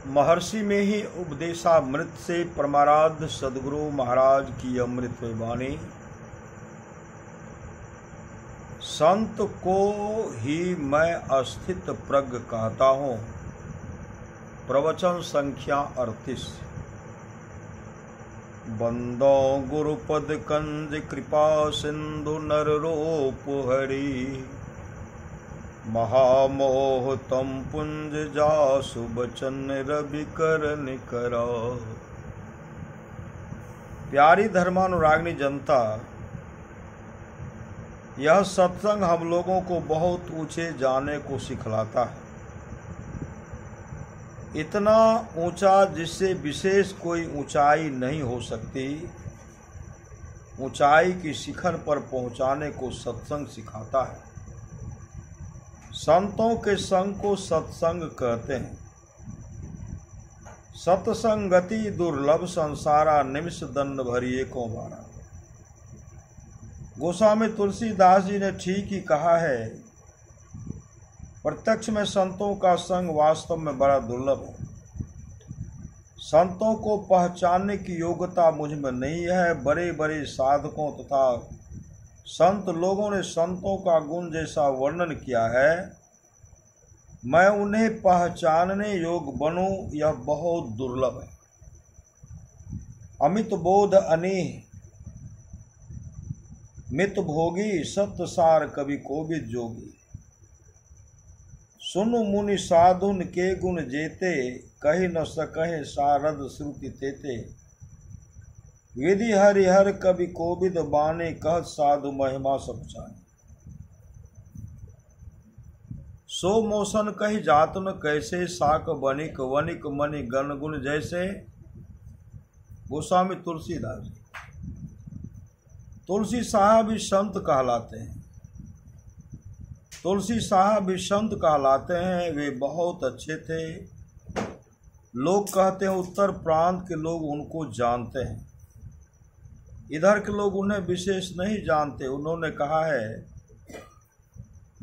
महर्षि में ही उपदेशामृत से परमाराध्य सद्गुरु महाराज की अमृत वाणी संत को ही मैं अस्थित प्रज्ञ कहता हूँ। प्रवचन संख्या 38। बंदो गुरुपद कंज कृपा सिंधु नर रूप हरि महामोह तम पुंज जासु बचन रवि करन करा। प्यारी धर्मानुरागिनी जनता, यह सत्संग हम लोगों को बहुत ऊंचे जाने को सिखलाता है। इतना ऊंचा जिससे विशेष कोई ऊंचाई नहीं हो सकती। ऊंचाई की शिखर पर पहुंचाने को सत्संग सिखाता है। संतों के संग को सत्संग कहते हैं। सत्संगति दुर्लभ संसारा निमिष दंड भरिए को मारा। गोस्वामी तुलसीदास जी ने ठीक ही कहा है। प्रत्यक्ष में संतों का संग वास्तव में बड़ा दुर्लभ है। संतों को पहचानने की योग्यता मुझ में नहीं है। बड़े बड़े साधकों तथा संत लोगों ने संतों का गुण जैसा वर्णन किया है, मैं उन्हें पहचानने योग्य बनूं, यह बहुत दुर्लभ है। अमित बोध अनेह मित भोगी, सत्य सार कवि कोविद जोगी। सुनु मुनि साधुन के गुण जेते, कही न सकहे सारद श्रुति तेते। विधि हरिहर कवि कोविद बाने, कहत साधु महिमा सब जाने। सो मोसन कही जातन कैसे, साक बनिक वनिक मणि गण गुण जैसे। गोस्वामी तुलसीदास जी। तुलसी साहब भी संत कहलाते हैं। तुलसी साहब भी संत कहलाते हैं। वे बहुत अच्छे थे। लोग कहते हैं उत्तर प्रांत के लोग उनको जानते हैं, इधर के लोग उन्हें विशेष नहीं जानते। उन्होंने कहा है,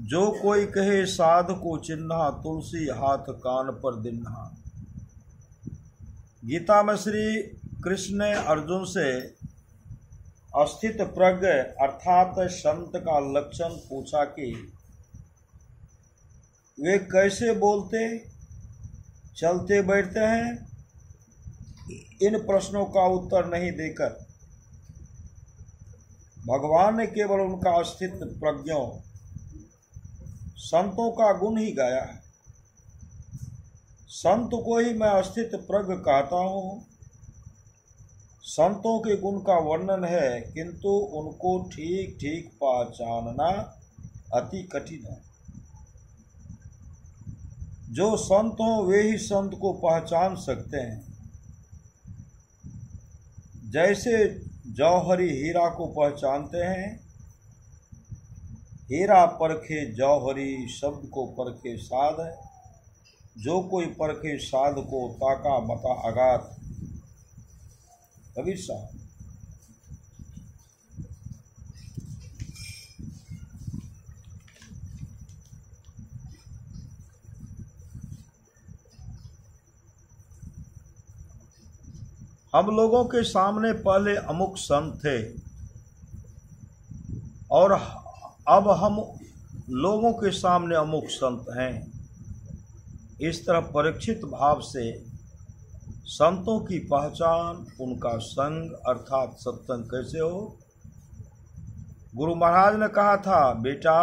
जो कोई कहे साध को चिन्हा, तुलसी हाथ कान पर दिन्हा। गीता में श्री कृष्ण ने अर्जुन से अस्थित प्रज्ञ अर्थात संत का लक्षण पूछा कि वे कैसे बोलते चलते बैठते हैं। इन प्रश्नों का उत्तर नहीं देकर भगवान ने केवल उनका अस्थित प्रज्ञों संतों का गुण ही गाया है। संत को ही मैं अस्थित प्रज्ञ कहता हूँ। संतों के गुण का वर्णन है, किंतु उनको ठीक ठीक पहचानना अति कठिन है। जो संत हो वे ही संत को पहचान सकते हैं। जैसे जौहरी हीरा को पहचानते हैं। हीरा परखे जौहरी, शब्द को परखे साध। जो कोई परखे साध को, ताका मता अगाध। कबीर साहब। हम लोगों के सामने पहले अमुक संत थे और अब हम लोगों के सामने अमुक संत हैं। इस तरह परीक्षित भाव से संतों की पहचान, उनका संग अर्थात सत्संग कैसे हो। गुरु महाराज ने कहा था, बेटा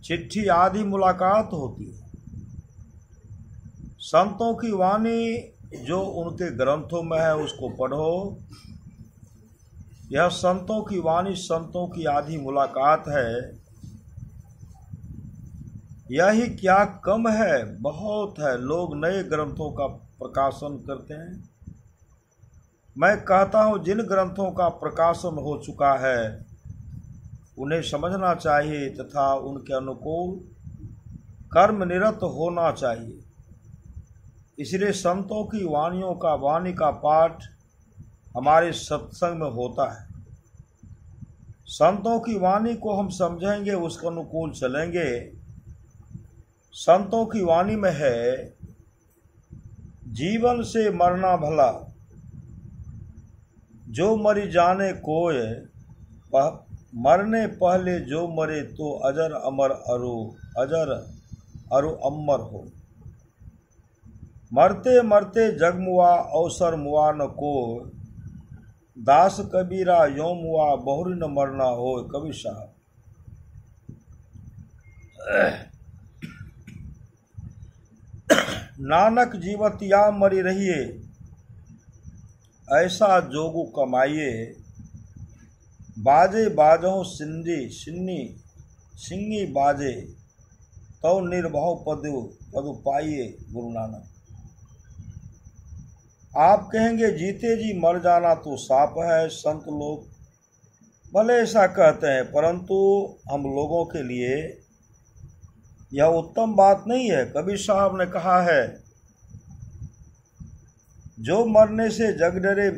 चिट्ठी आदि मुलाकात होती है। संतों की वाणी जो उनके ग्रंथों में है उसको पढ़ो। यह संतों की वाणी, संतों की आधी मुलाकात है। यही क्या कम है, बहुत है। लोग नए ग्रंथों का प्रकाशन करते हैं। मैं कहता हूँ जिन ग्रंथों का प्रकाशन हो चुका है उन्हें समझना चाहिए तथा उनके अनुकूल कर्म निरत होना चाहिए। इसलिए संतों की वाणी का पाठ हमारे सत्संग में होता है। संतों की वाणी को हम समझेंगे, उसके अनुकूल चलेंगे। संतों की वाणी में है जीवन से मरना भला, जो मरी जाने कोय, मरने पहले जो मरे तो अजर अमर अरु अमर हो। मरते मरते जग मुआ अवसर मुआ न को, दास कबीरा यो मुआ बहुरी न मरना हो। कबीर साहब। नानक जीवत या मरी रहिए, ऐसा जोगु कमाइए। बाजे बाजों सिंगी बाजे, तो निर्भव पदु पाइए। गुरु नानक। आप कहेंगे जीते जी मर जाना तो साप है। संत लोग भले ऐसा कहते हैं, परंतु हम लोगों के लिए यह उत्तम बात नहीं है। कबीर साहब ने कहा है, जो मरने से जग डरे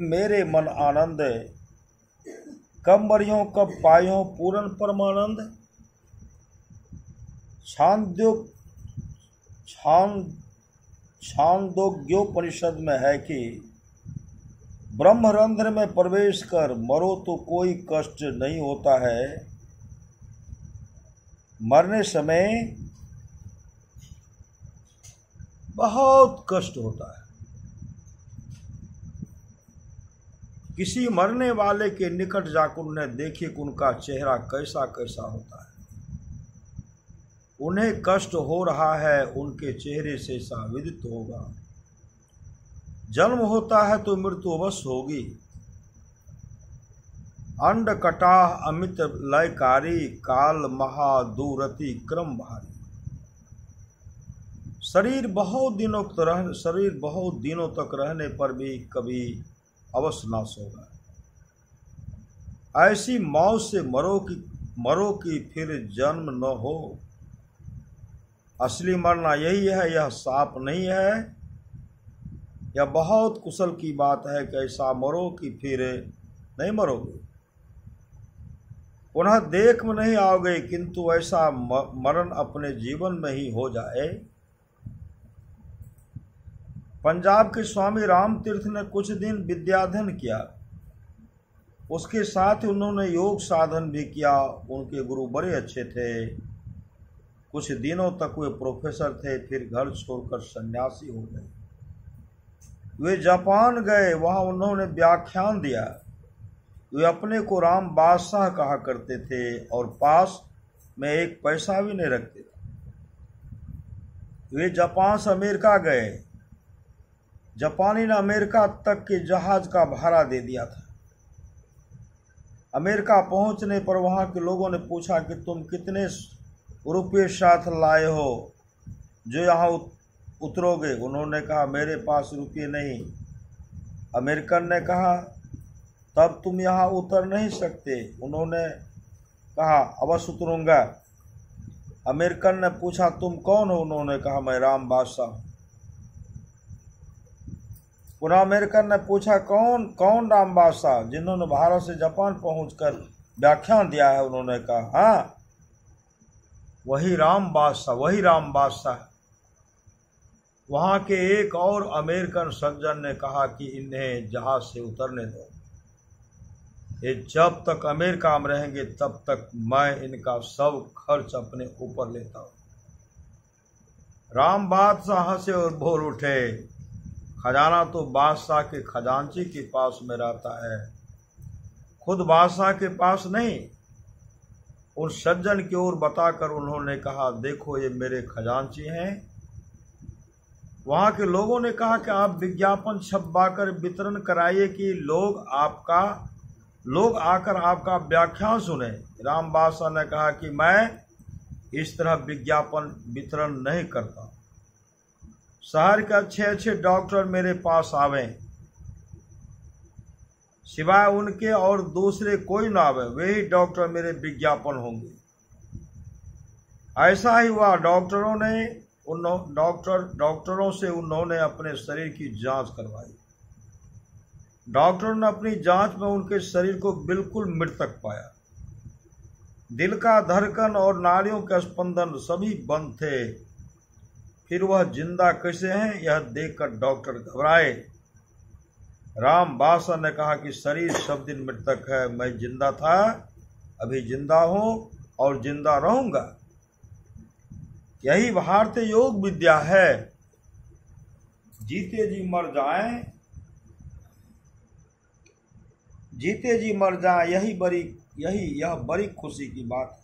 मेरे मन आनंद, कब मरियो कब पायो पूर्ण परमानंद। छांदोग्योपनिषद में है कि ब्रह्मरंध्र में प्रवेश कर मरो तो कोई कष्ट नहीं होता है। मरने समय बहुत कष्ट होता है। किसी मरने वाले के निकट जाकर उन्हें देखिए कि उनका चेहरा कैसा कैसा होता है। उन्हें कष्ट हो रहा है, उनके चेहरे से सा विदित होगा। जन्म होता है तो मृत्यु अवश्य होगी। अंड कटाह अमित लयकारी, काल महादूरति क्रम भारी। शरीर बहुत दिनों तक रहने पर भी कभी अवश्य नाश होगा। ऐसी मौत से मरो कि फिर जन्म न हो। असली मरना यही है, यह साप नहीं है। यह बहुत कुशल की बात है कि ऐसा मरो कि फिर नहीं मरोगे, पुनः देख में नहीं आओगे, किंतु ऐसा मरण अपने जीवन में ही हो जाए। पंजाब के स्वामी राम तीर्थ ने कुछ दिन विद्याध्ययन किया, उसके साथ ही उन्होंने योग साधन भी किया। उनके गुरु बड़े अच्छे थे। कुछ दिनों तक वे प्रोफेसर थे, फिर घर छोड़कर सन्यासी हो गए। वे जापान गए, वहां उन्होंने व्याख्यान दिया। वे अपने को राम बादशाह कहा करते थे और पास में एक पैसा भी नहीं रखते थे। वे जापान से अमेरिका गए। जापानी ने अमेरिका तक के जहाज का भाड़ा दे दिया था। अमेरिका पहुंचने पर वहां के लोगों ने पूछा कि तुम कितने रुपये साथ लाए हो जो यहाँ उतरोगे। उन्होंने कहा मेरे पास रुपये नहीं। अमेरिकन ने कहा तब तुम यहाँ उतर नहीं सकते। उन्होंने कहा अवश्य उतरूंगा। अमेरिकन ने पूछा तुम कौन हो। उन्होंने कहा मैं राम बादशाह। पुनः अमेरिकन ने पूछा कौन राम बादशाह जिन्होंने भारत से जापान पहुंचकर व्याख्यान दिया है। उन्होंने कहा हाँ वही राम बादशाह। वहां के एक और अमेरिकन सज्जन ने कहा कि इन्हें जहाज से उतरने दो, ये जब तक अमेरिका में रहेंगे तब तक मैं इनका सब खर्च अपने ऊपर लेता हूं। राम बादशाह हंसे और बोल उठे खजाना तो बादशाह के खजांची के पास में रहता है, खुद बादशाह के पास नहीं। उन सज्जन की ओर बताकर उन्होंने कहा देखो ये मेरे खजांची हैं। वहां के लोगों ने कहा कि आप विज्ञापन छपवाकर वितरण कराइए कि लोग आकर आपका व्याख्यान सुने। राम बादशाह ने कहा कि मैं इस तरह विज्ञापन वितरण नहीं करता। शहर के अच्छे डॉक्टर मेरे पास आवें, सिवाय उनके और दूसरे कोई ना आवे, वे ही डॉक्टर मेरे विज्ञापन होंगे। ऐसा ही हुआ। डॉक्टरों से उन्होंने अपने शरीर की जांच करवाई। डॉक्टरों ने अपनी जांच में उनके शरीर को बिल्कुल मृतक पाया। दिल का धड़कन और नाड़ियों के स्पंदन सभी बंद थे। फिर वह जिंदा कैसे हैं यह देखकर डॉक्टर घबराए। राम बासा ने कहा कि शरीर सब दिन मृतक है, मैं जिंदा था, अभी जिंदा हूं और जिंदा रहूंगा। यही भारतीय योग विद्या है। जीते जी मर जाएं, जीते जी मर जाएं, यह बड़ी खुशी की बात है।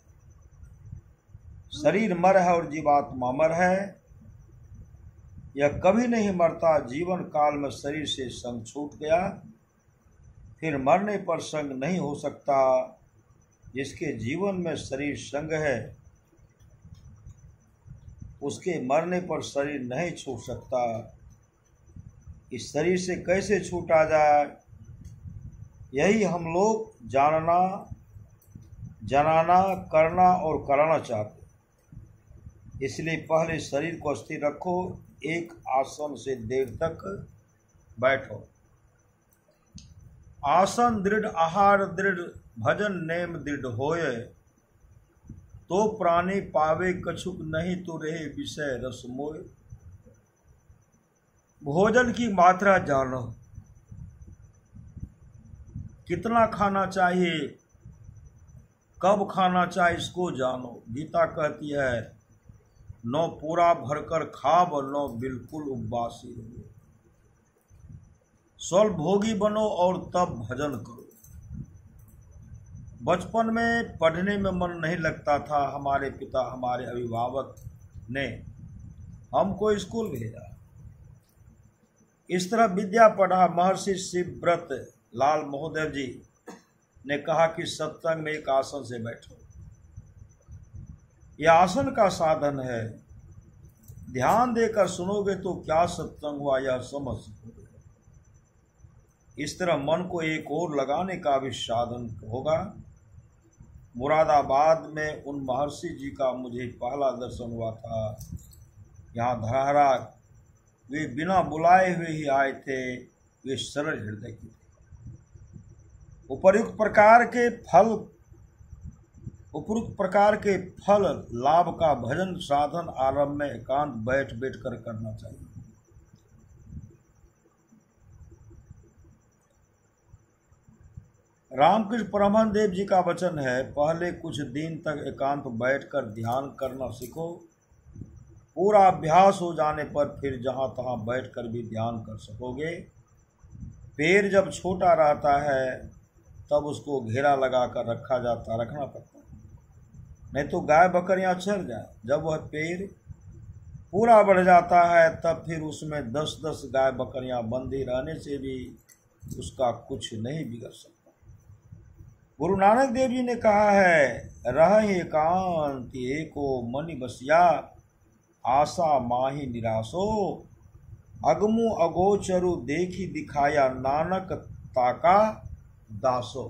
शरीर मर है और जीवात्मा मर है, यह कभी नहीं मरता। जीवन काल में शरीर से संग छूट गया, फिर मरने पर संग नहीं हो सकता। जिसके जीवन में शरीर संग है उसके मरने पर शरीर नहीं छूट सकता। इस शरीर से कैसे छूटा जाए, यही हम लोग जानना, करना और कराना चाहते। इसलिए पहले शरीर को स्थिर रखो, एक आसन से देर तक बैठो। आसन दृढ़, आहार दृढ़, भजन नेम दृढ़ होए, तो प्राणी पावे कछुक, नहीं तो रहे विषय रस मोय। भोजन की मात्रा जानो, कितना खाना चाहिए, कब खाना चाहिए इसको जानो। गीता कहती है न पूरा भरकर खाब, न बिल्कुल उपवासी रहो। स्वल्प भोगी बनो और तब भजन करो। बचपन में पढ़ने में मन नहीं लगता था। हमारे पिता, हमारे अभिभावक ने हमको स्कूल भेजा, इस तरह विद्या पढ़ा। महर्षि शिवव्रत लाल महोदय जी ने कहा कि सत्संग में एक आसन से बैठो। यह आसन का साधन है, ध्यान देकर सुनोगे तो क्या सत्संग हुआ यह समझ सकोगे। इस तरह मन को एक ओर लगाने का भी साधन होगा। मुरादाबाद में उन महर्षि जी का मुझे पहला दर्शन हुआ था। यहाँ धराहरा वे बिना बुलाए हुए ही आए थे। वे सरल हृदय के थे। उपयुक्त प्रकार के फल लाभ का भजन साधन आरंभ में एकांत बैठ कर करना चाहिए। रामकृष्ण परमहंस देव जी का वचन है, पहले कुछ दिन तक एकांत बैठकर ध्यान करना सीखो। पूरा अभ्यास हो जाने पर फिर जहाँ तहाँ बैठकर भी ध्यान कर सकोगे। पेड़ जब छोटा रहता है तब उसको घेरा लगा कर रखना पड़ता है, नहीं तो गाय बकरियां चल जाए। जब वह पेड़ पूरा बढ़ जाता है तब फिर उसमें 10-10 गाय बकरियां बंधी रहने से भी उसका कुछ नहीं बिगड़ सकता। गुरु नानक देव जी ने कहा है, रह एकांत एको मनि बसिया, आशा माही निराशो, अगमु अगोचरु देखी दिखाया, नानक ताका दासो।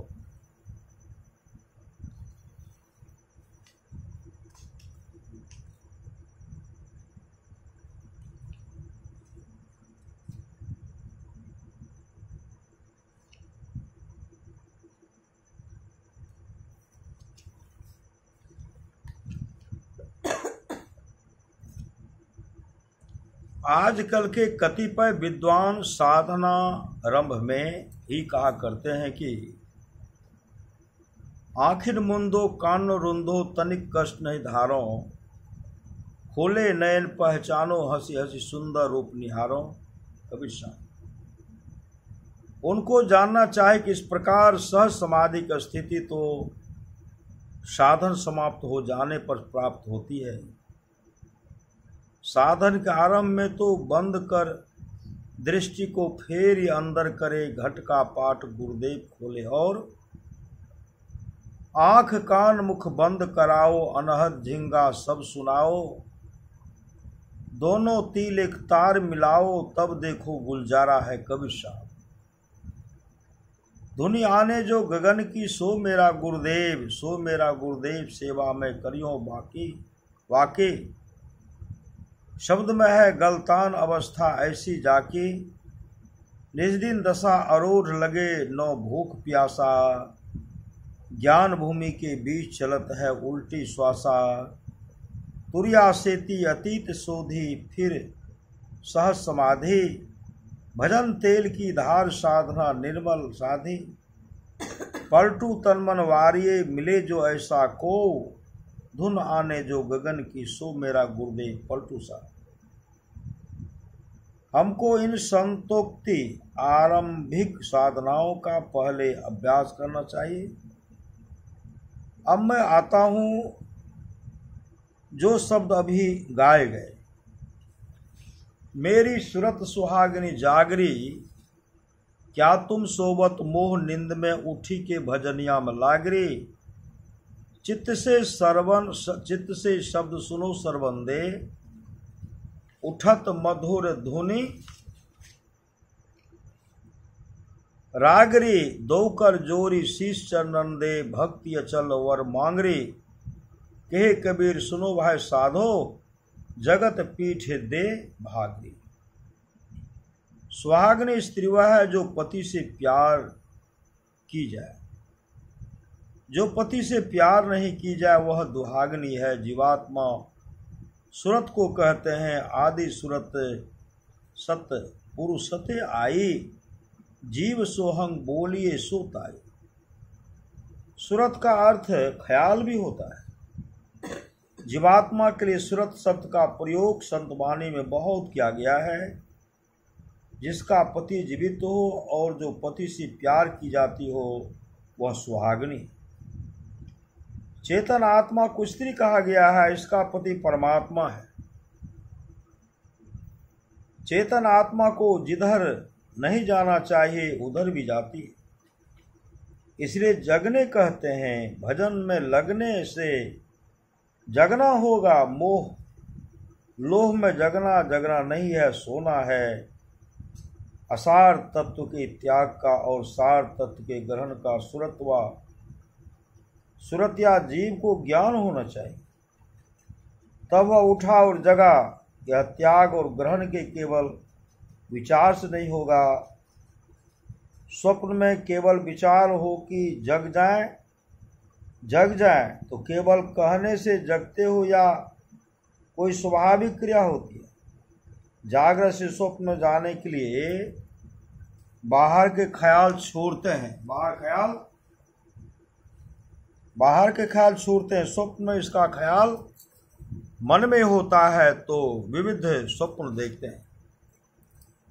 आजकल के कतिपय विद्वान साधना आरंभ में ही कहा करते हैं कि आखिर मुंदो कान रुंदो तनिक कष्ट नहीं धारो, खोले नयन पहचानो, हंसी हंसी सुंदर रूप निहारो। कबीर साहब उनको जानना चाहे कि इस प्रकार सहज समाधि की स्थिति तो साधन समाप्त हो जाने पर प्राप्त होती है। साधन के आरंभ में तो बंद कर दृष्टि को फेर अंदर करे, घट का पाठ गुरुदेव खोले और आंख कान मुख बंद कराओ, अनहद झिंगा सब सुनाओ, दोनों तिल एक तार मिलाओ, तब देखो गुलजारा है कबीर साहब। धुनी आने जो गगन की, सो मेरा गुरुदेव, सो मेरा गुरुदेव, सेवा में करियो बाकी वाकई। शब्द में है गलतान अवस्था ऐसी जाकी, निज दिन दशा अरूढ़ लगे नो भूख प्यासा, ज्ञान भूमि के बीच चलत है उल्टी श्वासा। तुरिया सेती अतीत शोधी फिर सहज समाधि, भजन तेल की धार साधना निर्मल साधी, पलटू तनमन वारिये मिले जो ऐसा को, धुन आने जो गगन की सो मेरा गुरुदेव पलटू सा। हमको इन संतोक्ति आरंभिक साधनाओं का पहले अभ्यास करना चाहिए। अब मैं आता हूँ जो शब्द अभी गाए गए। मेरी सुरत सुहागिनी जागरी, क्या तुम सोबत मोह निंद में उठी के भजनिया में लागरी, चित्त से शब्द सुनो सरबंदे, उठत मधुर धुनि रागरी, दोकर जोरी शीश चरणन दे, भक्ति अचल वर मांगरी, कहे कबीर सुनो भाई साधो, जगत पीठ दे भागरी। सुहागनी स्त्री वह है जो पति से प्यार की जाए, जो पति से प्यार नहीं की जाए वह दुहागनी है। जीवात्मा सुरत को कहते हैं, आदि सुरत सत पुरुषते आई, जीव सोहंग बोलिए सोताई। सुरत का अर्थ ख्याल भी होता है। जीवात्मा के लिए सुरत शब्द का प्रयोग संत वाणी में बहुत किया गया है। जिसका पति जीवित हो और जो पति से प्यार की जाती हो वह सुहागनी। चेतन आत्मा को स्त्री कहा गया है, इसका पति परमात्मा है। चेतन आत्मा को जिधर नहीं जाना चाहिए उधर भी जाती है। इसलिए जगने कहते हैं। भजन में लगने से जगना होगा। मोह लोह में जगना नहीं है, सोना है। असार तत्व के त्याग का और सार तत्व के ग्रहण का सुरतिया जीव को ज्ञान होना चाहिए, तब वह उठा और जगा। यह त्याग और ग्रहण के केवल विचार से नहीं होगा। स्वप्न में केवल विचार हो कि जग जाए तो केवल कहने से जगते हो या कोई स्वाभाविक क्रिया होती है। जागृत से स्वप्न में जाने के लिए बाहर के ख्याल छोड़ते हैं। बाहर के ख्याल छोड़ते हैं। स्वप्न में इसका ख्याल मन में होता है तो विविध स्वप्न देखते हैं।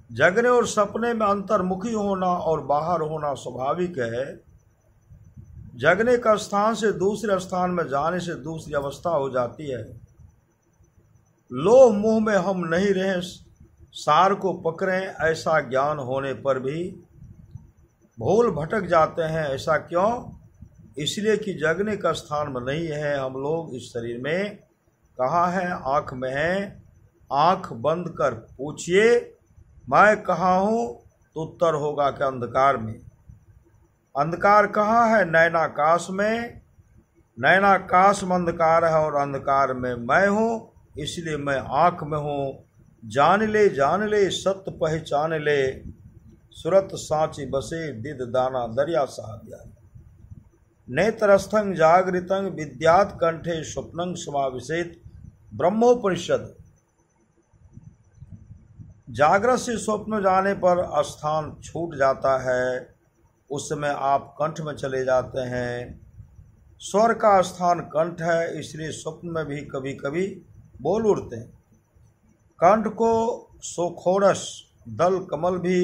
जगने और सपने में अंतर्मुखी होना और बाहर होना स्वाभाविक है। जगने का स्थान से दूसरे स्थान में जाने से दूसरी अवस्था हो जाती है। लोभ मोह में हम नहीं रहें, सार को पकड़ें, ऐसा ज्ञान होने पर भी भूल भटक जाते हैं। ऐसा क्यों? इसलिए कि जगने का स्थान में नहीं है। हम लोग इस शरीर में कहाँ हैं? आँख में हैं। आँख बंद कर पूछिए मैं कहाँ हूँ तो उत्तर होगा कि अंधकार में। अंधकार कहाँ है? नैनाकाश में। नैनाकाश में अंधकार है और अंधकार में मैं हूँ, इसलिए मैं आँख में हूँ। जान ले सत्य पहचान ले, सुरत साची बसे दिद दाना दरिया साहब। नेत्रस्थं जागृतं विद्यात कंठे स्वप्नं समाविशेत ब्रह्मोपनिषद। जागृत से स्वप्न जाने पर स्थान छूट जाता है, उस समय आप कंठ में चले जाते हैं। स्वर का स्थान कंठ है, इसलिए स्वप्न में भी कभी कभी बोल उठते हैं। कंठ को सोखोरस दल कमल भी,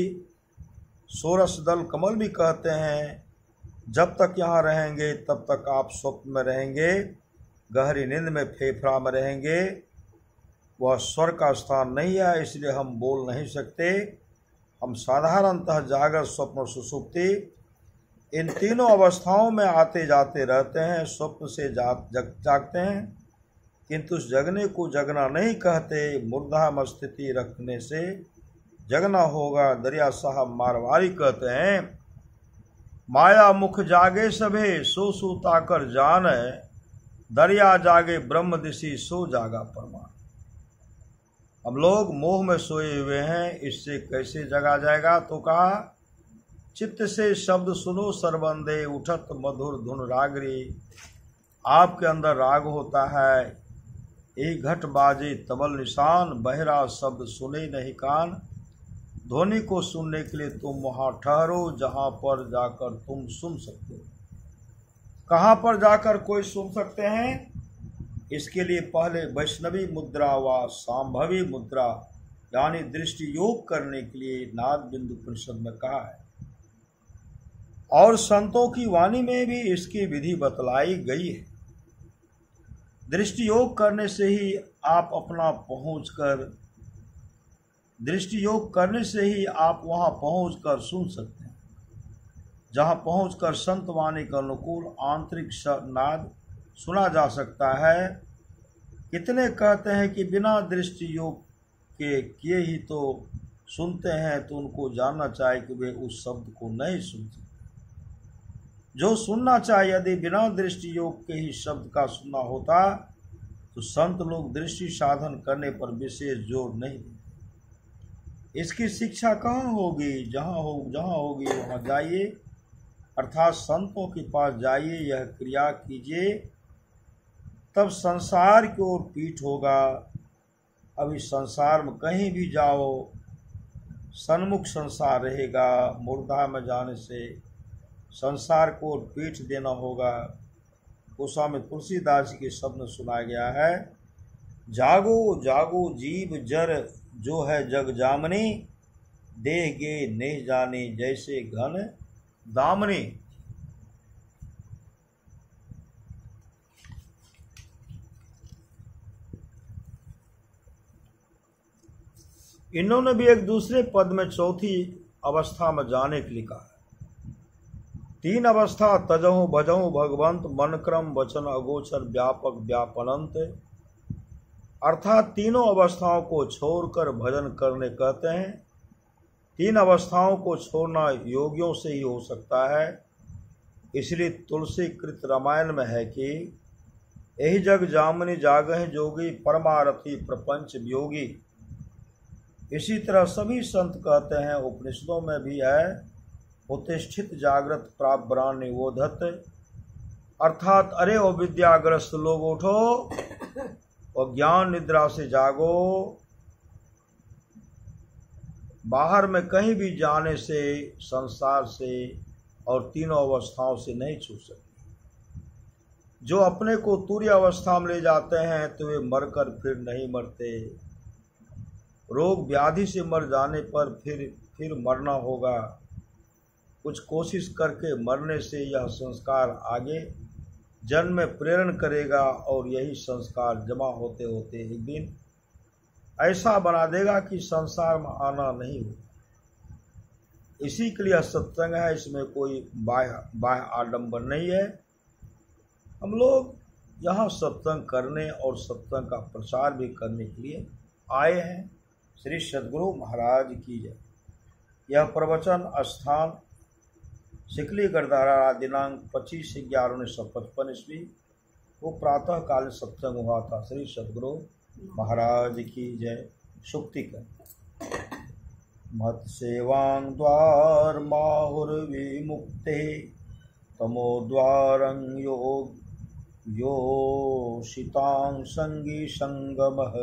सोरस दल कमल भी कहते हैं। जब तक यहाँ रहेंगे तब तक आप स्वप्न में रहेंगे, गहरी नींद में फेफड़ा में रहेंगे। वह स्वर का स्थान नहीं है, इसलिए हम बोल नहीं सकते। हम साधारणतः जागृत स्वप्न सुषुप्ति इन तीनों अवस्थाओं में आते जाते रहते हैं। स्वप्न से जागते हैं, किंतु उस जगने को जगना नहीं कहते। मुर्दा में स्थिति रखने से जगना होगा। दरिया साहब मारवाड़ी कहते हैं, माया मुख जागे सभे सो सूता कर जान, दरिया जागे ब्रह्म दिशी सो जागा परमान। हम लोग मोह में सोए हुए हैं, इससे कैसे जगा जाएगा? तो कहा चित्त से शब्द सुनो सरबंदे, उठत मधुर धुन रागरी। आपके अंदर राग होता है, यही घट बाजे तबल निशान, बहरा शब्द सुने नहीं कान। ध्वनि को सुनने के लिए तुम वहाँ ठहरो जहाँ पर जाकर तुम सुन सकते हो। कहाँ पर जाकर कोई सुन सकते हैं? इसके लिए पहले वैष्णवी मुद्रा व सांभवी मुद्रा यानी दृष्टि योग करने के लिए नाद बिंदु परिषद में कहा है, और संतों की वाणी में भी इसकी विधि बतलाई गई है। दृष्टि योग करने से ही आप वहां पहुंचकर सुन सकते हैं, जहां पहुंचकर संत वाणी के अनुकूल आंतरिक नाद सुना जा सकता है। कितने कहते हैं कि बिना दृष्टि योग के किए ही तो सुनते हैं, तो उनको जानना चाहिए कि वे उस शब्द को नहीं सुन सकते जो सुनना चाहिए। यदि बिना दृष्टि योग के ही शब्द का सुनना होता तो संत लोग दृष्टि साधन करने पर विशेष जोर नहीं देते। इसकी शिक्षा कहाँ होगी? जहाँ होगी वहाँ जाइए, अर्थात संतों के पास जाइए, यह क्रिया कीजिए, तब संसार की ओर पीठ होगा। अभी संसार में कहीं भी जाओ, सन्मुख संसार रहेगा। मुर्दा में जाने से संसार को पीठ देना होगा। गोस्वामी तुलसीदास जी के शब्द में सुनाया गया है, जागो जागो जीव जर जो है जग जामनी, देह गे नहीं जाने जैसे घन दामनी। इन्होंने भी एक दूसरे पद में चौथी अवस्था में जाने के लिए कहा है। तीन अवस्था तजहु भजहु भगवंत, मन क्रम वचन अगोचर व्यापक व्यापनंत, अर्थात तीनों अवस्थाओं को छोड़कर भजन करने कहते हैं। तीन अवस्थाओं को छोड़ना योगियों से ही हो सकता है। इसलिए तुलसी कृत रामायण में है कि यही जग जामनी जागह जोगी, परमारथी प्रपंच वियोगी। इसी तरह सभी संत कहते हैं, उपनिषदों में भी है, उत्तिष्ठित जागृत प्राप्त ब्राह्मण निबोधत, अर्थात अरे ओ विद्याग्रस्त लोग उठो और ज्ञान निद्रा से जागो। बाहर में कहीं भी जाने से संसार से और तीनों अवस्थाओं से नहीं छूट सकते। जो अपने को तुरीय अवस्था में ले जाते हैं तो वे मरकर फिर नहीं मरते। रोग व्याधि से मर जाने पर फिर मरना होगा। कुछ कोशिश करके मरने से यह संस्कार आगे जन्म में प्रेरण करेगा और यही संस्कार जमा होते होते एक दिन ऐसा बना देगा कि संसार में आना नहीं हो। इसी के लिए सत्संग है, इसमें कोई बाह्य आडंबर नहीं है। हम लोग यहाँ सत्संग करने और सत्संग का प्रचार भी करने के लिए आए हैं। श्री सद्गुरु महाराज की जय। यह प्रवचन स्थान सिकली गढ़धारा दिनांक 25/11/1955 ईस्वी को प्रातः काल सत्संग हुआ था। श्री सद्गुरु महाराज की जय। सुक्ति कर मत सेवांग द्वार माहुर विमुक्ते, तमो द्वारं योषितां संगी संगमः,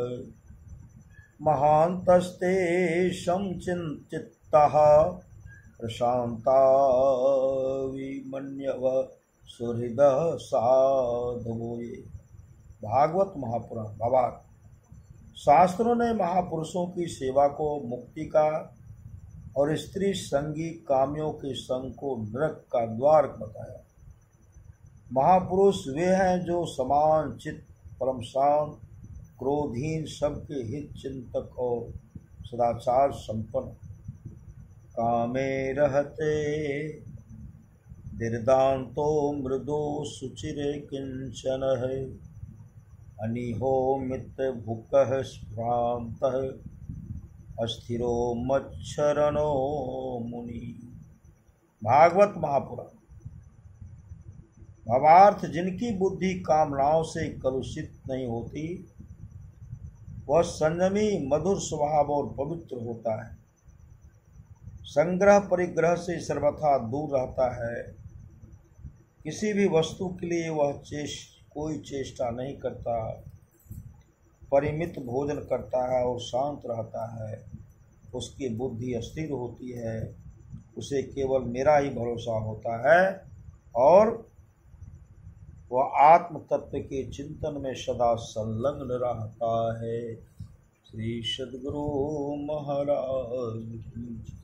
महान्तस्ते संचिन्तितः प्रशांता विमन्यव सुहृदः साधवोये। भागवत महापुराण। भावार्थ, शास्त्रों ने महापुरुषों की सेवा को मुक्ति का और स्त्री संगी कामियों के संग को नरक का द्वार बताया। महापुरुष वे हैं जो समान चित्त, परम शांत, क्रोधहीन, सबके हित चिंतक और सदाचार संपन्न, कामे रहते दीर्दांतो मृदो सुचिरे किंचन है, अनिहो मित्र भुकः स्भ्रांतः, अस्थिरो मच्छरनो मुनि। भागवत महापुराण। भावार्थ, जिनकी बुद्धि कामनाओं से कलुषित नहीं होती वह संयमी, मधुर स्वभाव और पवित्र होता है। संग्रह परिग्रह से सर्वथा दूर रहता है। किसी भी वस्तु के लिए वह कोई चेष्टा नहीं करता। परिमित भोजन करता है और शांत रहता है, उसकी बुद्धि स्थिर होती है, उसे केवल मेरा ही भरोसा होता है और वह आत्म तत्व के चिंतन में सदा संलग्न रहता है। श्री सद्गुरु महाराज की